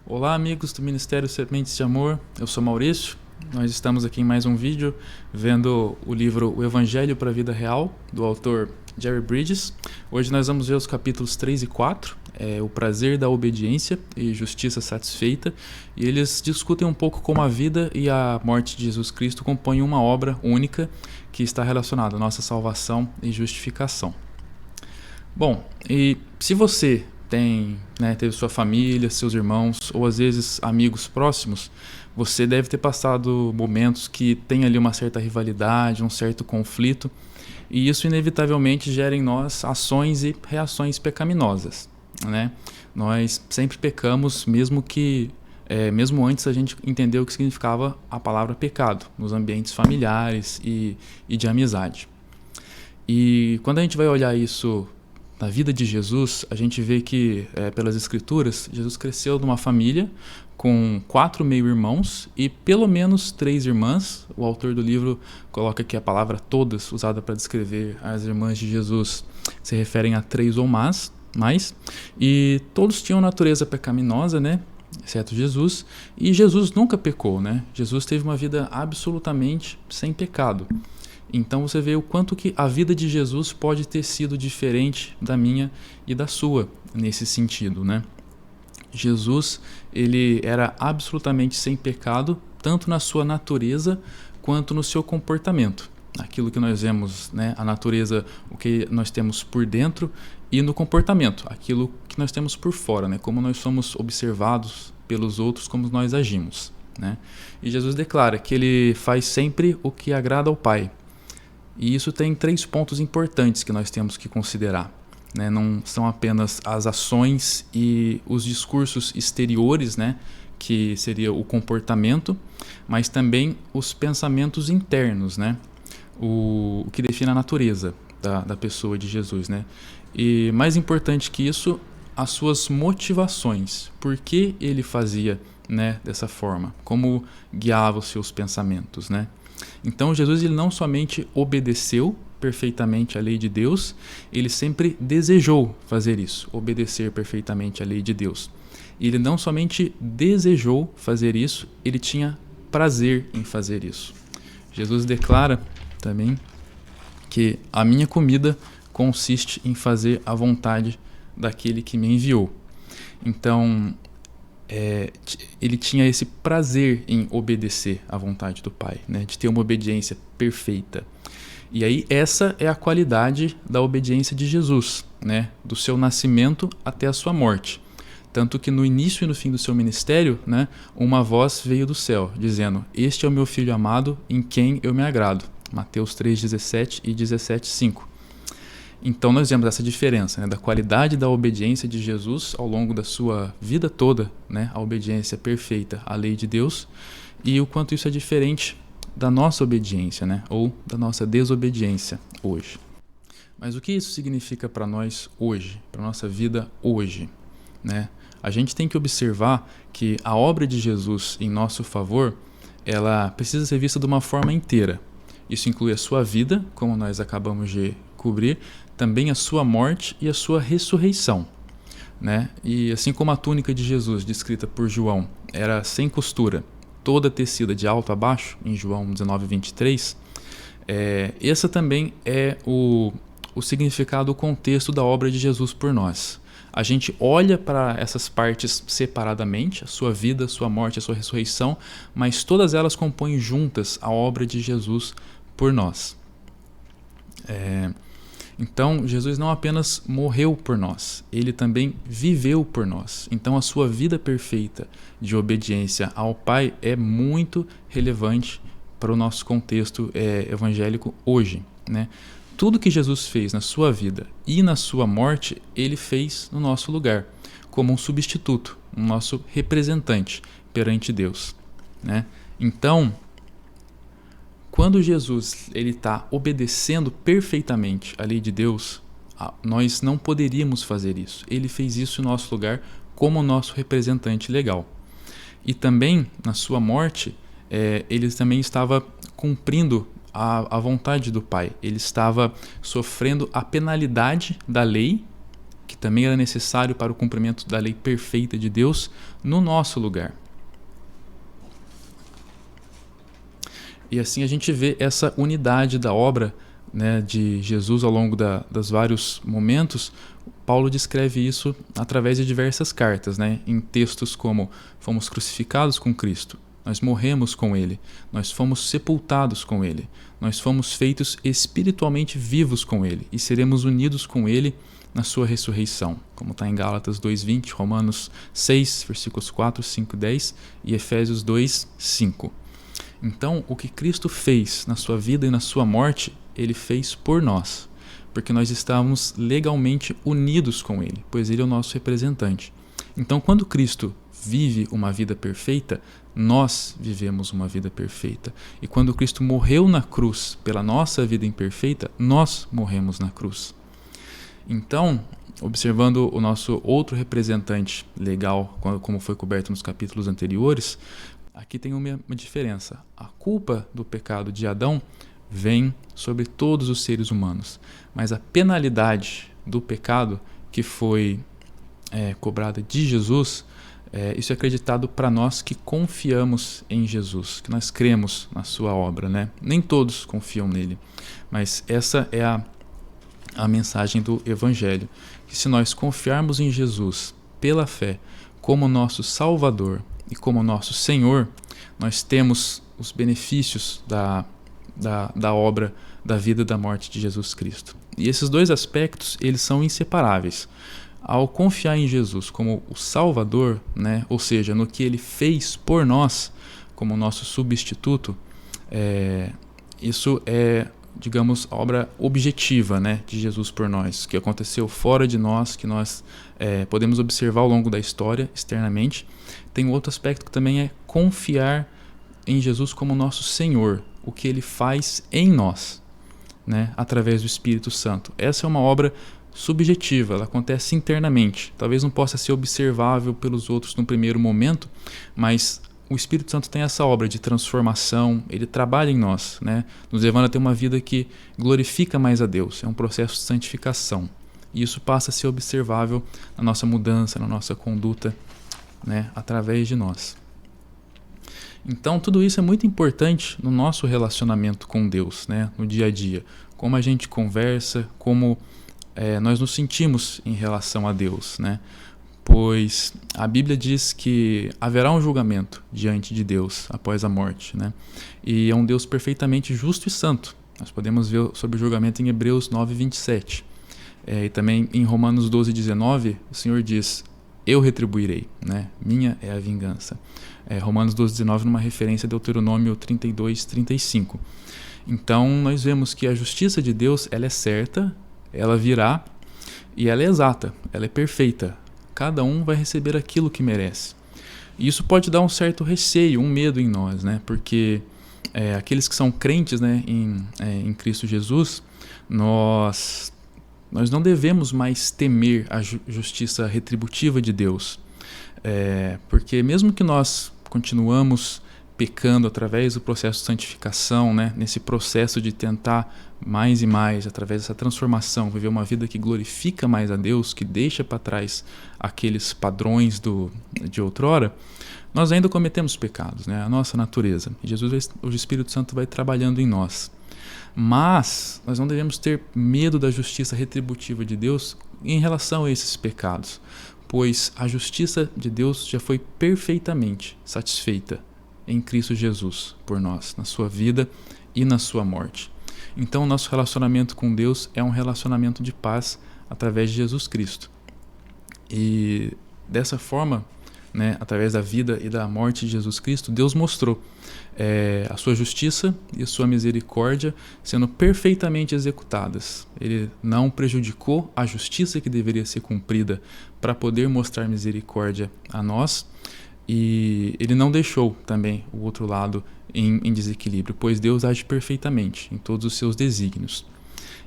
Olá, amigos do Ministério Sementes de Amor, eu sou Maurício. Nós estamos aqui em mais um vídeo vendo o livro O Evangelho para a Vida Real, do autor Jerry Bridges. Hoje nós vamos ver os capítulos 3 e 4, o prazer da obediência e justiça satisfeita, e eles discutem um pouco como a vida e a morte de Jesus Cristo compõem uma obra única que está relacionada à nossa salvação e justificação. Bom, e se você teve sua família, seus irmãos ou às vezes amigos próximos, você deve ter passado momentos que tem ali uma certa rivalidade, um certo conflito, e isso inevitavelmente gera em nós ações e reações pecaminosas, né? Nós sempre pecamos, mesmo antes a gente entender o que significava a palavra pecado nos ambientes familiares e de amizade. E quando a gente vai olhar isso na vida de Jesus, a gente vê que, pelas Escrituras, Jesus cresceu numa família com 4 meio-irmãos e pelo menos 3 irmãs. O autor do livro coloca que a palavra todas, usada para descrever as irmãs de Jesus, se referem a 3 ou mais. E todos tinham natureza pecaminosa, né? Exceto Jesus. E Jesus nunca pecou, né? Jesus teve uma vida absolutamente sem pecado. Então você vê o quanto que a vida de Jesus pode ter sido diferente da minha e da sua nesse sentido, né? Jesus, ele era absolutamente sem pecado, tanto na sua natureza quanto no seu comportamento. Aquilo que nós vemos, né, a natureza, o que nós temos por dentro, e no comportamento, aquilo que nós temos por fora, né, como nós somos observados pelos outros, como nós agimos, né? E Jesus declara que ele faz sempre o que agrada ao Pai. E isso tem 3 pontos importantes que nós temos que considerar, né? Não são apenas as ações e os discursos exteriores, né, que seria o comportamento, mas também os pensamentos internos, né, o que define a natureza da pessoa de Jesus, né? E mais importante que isso, as suas motivações, por que ele fazia, né, dessa forma, como guiava os seus pensamentos, né? Então Jesus, ele não somente obedeceu perfeitamente à lei de Deus, ele sempre desejou fazer isso, obedecer perfeitamente à lei de Deus. E ele não somente desejou fazer isso, ele tinha prazer em fazer isso. Jesus declara também que a minha comida consiste em fazer a vontade daquele que me enviou. Então, ele tinha esse prazer em obedecer à vontade do Pai, né? De ter uma obediência perfeita. E aí essa é a qualidade da obediência de Jesus, né? Do seu nascimento até a sua morte. Tanto que no início e no fim do seu ministério, né, uma voz veio do céu, dizendo: "Este é o meu filho amado, em quem eu me agrado." Mateus 3:17 e 17:5. Então nós vemos essa diferença, né, da qualidade da obediência de Jesus ao longo da sua vida toda, né, a obediência perfeita à lei de Deus, e o quanto isso é diferente da nossa obediência, né, ou da nossa desobediência hoje. Mas o que isso significa para nós hoje, para a nossa vida hoje, né? A gente tem que observar que a obra de Jesus em nosso favor, ela precisa ser vista de uma forma inteira. Isso inclui a sua vida, como nós acabamos de cobrir, também a sua morte e a sua ressurreição, né? E assim como a túnica de Jesus, descrita por João, era sem costura, toda tecida de alto a baixo, em João 19:23, esse também é o significado, o contexto da obra de Jesus por nós. A gente olha para essas partes separadamente, a sua vida, a sua morte, a sua ressurreição, mas todas elas compõem juntas a obra de Jesus por nós. Então, Jesus não apenas morreu por nós, ele também viveu por nós. Então, a sua vida perfeita de obediência ao Pai é muito relevante para o nosso contexto evangélico hoje, né? Tudo que Jesus fez na sua vida e na sua morte, ele fez no nosso lugar, como um substituto, um nosso representante perante Deus, né? Então, quando Jesus está obedecendo perfeitamente a lei de Deus, nós não poderíamos fazer isso. Ele fez isso em nosso lugar como nosso representante legal. E também, na sua morte, ele também estava cumprindo a vontade do Pai. Ele estava sofrendo a penalidade da lei que também era necessário para o cumprimento da lei perfeita de Deus, no nosso lugar. E assim a gente vê essa unidade da obra, né, de Jesus ao longo dos vários momentos. Paulo descreve isso através de diversas cartas, né, em textos como: fomos crucificados com Cristo, nós morremos com Ele, nós fomos sepultados com Ele, nós fomos feitos espiritualmente vivos com Ele e seremos unidos com Ele na sua ressurreição, como está em Gálatas 2:20, Romanos 6, versículos 4, 5 e 10 e Efésios 2, 5. Então, o que Cristo fez na sua vida e na sua morte, Ele fez por nós, porque nós estávamos legalmente unidos com Ele, pois Ele é o nosso representante. Então, quando Cristo vive uma vida perfeita, nós vivemos uma vida perfeita. E quando Cristo morreu na cruz pela nossa vida imperfeita, nós morremos na cruz. Então, observando o nosso outro representante legal, como foi coberto nos capítulos anteriores, aqui tem uma diferença. A culpa do pecado de Adão vem sobre todos os seres humanos, mas a penalidade do pecado que foi cobrada de Jesus, isso é acreditado para nós que confiamos em Jesus, que nós cremos na sua obra, né? Nem todos confiam nele, mas essa é a mensagem do Evangelho, que se nós confiarmos em Jesus pela fé como nosso Salvador e como nosso Senhor, nós temos os benefícios da obra, da vida e da morte de Jesus Cristo. E esses dois aspectos, eles são inseparáveis. Ao confiar em Jesus como o Salvador, né, ou seja, no que Ele fez por nós, como nosso substituto, isso é, digamos, a obra objetiva, né, de Jesus por nós, que aconteceu fora de nós, que nós podemos observar ao longo da história, externamente. Tem um outro aspecto que também é confiar em Jesus como nosso Senhor, o que Ele faz em nós, né, através do Espírito Santo. Essa é uma obra subjetiva, ela acontece internamente. Talvez não possa ser observável pelos outros no primeiro momento, mas o Espírito Santo tem essa obra de transformação, ele trabalha em nós, né, nos levando a ter uma vida que glorifica mais a Deus. É um processo de santificação. E isso passa a ser observável na nossa mudança, na nossa conduta, né, através de nós. Então, tudo isso é muito importante no nosso relacionamento com Deus, né, no dia a dia. Como a gente conversa, como nós nos sentimos em relação a Deus, né? Pois a Bíblia diz que haverá um julgamento diante de Deus após a morte, né? E é um Deus perfeitamente justo e santo. Nós podemos ver sobre o julgamento em Hebreus 9:27. E também em Romanos 12:19, o Senhor diz: eu retribuirei, né? Minha é a vingança. Romanos 12:19, numa referência a Deuteronômio 32:35. Então, nós vemos que a justiça de Deus, ela é certa, ela virá e ela é exata, ela é perfeita. Cada um vai receber aquilo que merece. E isso pode dar um certo receio, um medo em nós, né? Porque aqueles que são crentes, né, em Cristo Jesus, nós não devemos mais temer a justiça retributiva de Deus. Porque mesmo que nós continuamos pecando através do processo de santificação, né, nesse processo de tentar mais e mais, através dessa transformação, viver uma vida que glorifica mais a Deus, que deixa para trás aqueles padrões de outrora, nós ainda cometemos pecados, né, a nossa natureza. E Jesus, o Espírito Santo vai trabalhando em nós. Mas nós não devemos ter medo da justiça retributiva de Deus em relação a esses pecados, pois a justiça de Deus já foi perfeitamente satisfeita em Cristo Jesus por nós, na sua vida e na sua morte. Então, o nosso relacionamento com Deus é um relacionamento de paz através de Jesus Cristo. E dessa forma, né, através da vida e da morte de Jesus Cristo, Deus mostrou a sua justiça e a sua misericórdia sendo perfeitamente executadas. Ele não prejudicou a justiça que deveria ser cumprida para poder mostrar misericórdia a nós, e ele não deixou também o outro lado em desequilíbrio, pois Deus age perfeitamente em todos os seus desígnios.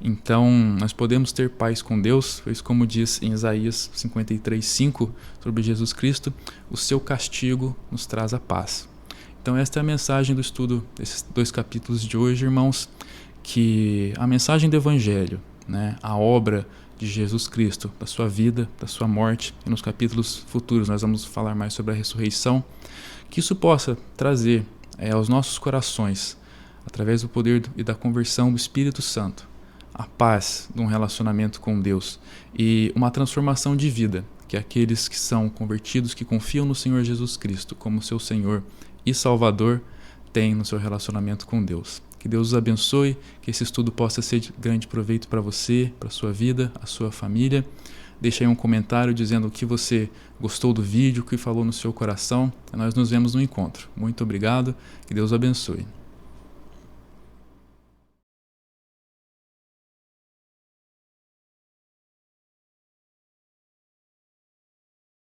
Então, nós podemos ter paz com Deus, pois como diz em Isaías 53:5 sobre Jesus Cristo, o seu castigo nos traz a paz. Então, esta é a mensagem do estudo desses 2 capítulos de hoje, irmãos, que a mensagem do Evangelho, né, a obra de Jesus Cristo, da sua vida, da sua morte, e nos capítulos futuros nós vamos falar mais sobre a ressurreição, que isso possa trazer aos nossos corações, através do poder e da conversão do Espírito Santo, a paz de um relacionamento com Deus e uma transformação de vida, que aqueles que são convertidos, que confiam no Senhor Jesus Cristo como seu Senhor e Salvador, têm no seu relacionamento com Deus. Que Deus os abençoe, que esse estudo possa ser de grande proveito para você, para a sua vida, a sua família. Deixe aí um comentário dizendo o que você gostou do vídeo, o que falou no seu coração. Nós nos vemos no encontro. Muito obrigado, que Deus abençoe.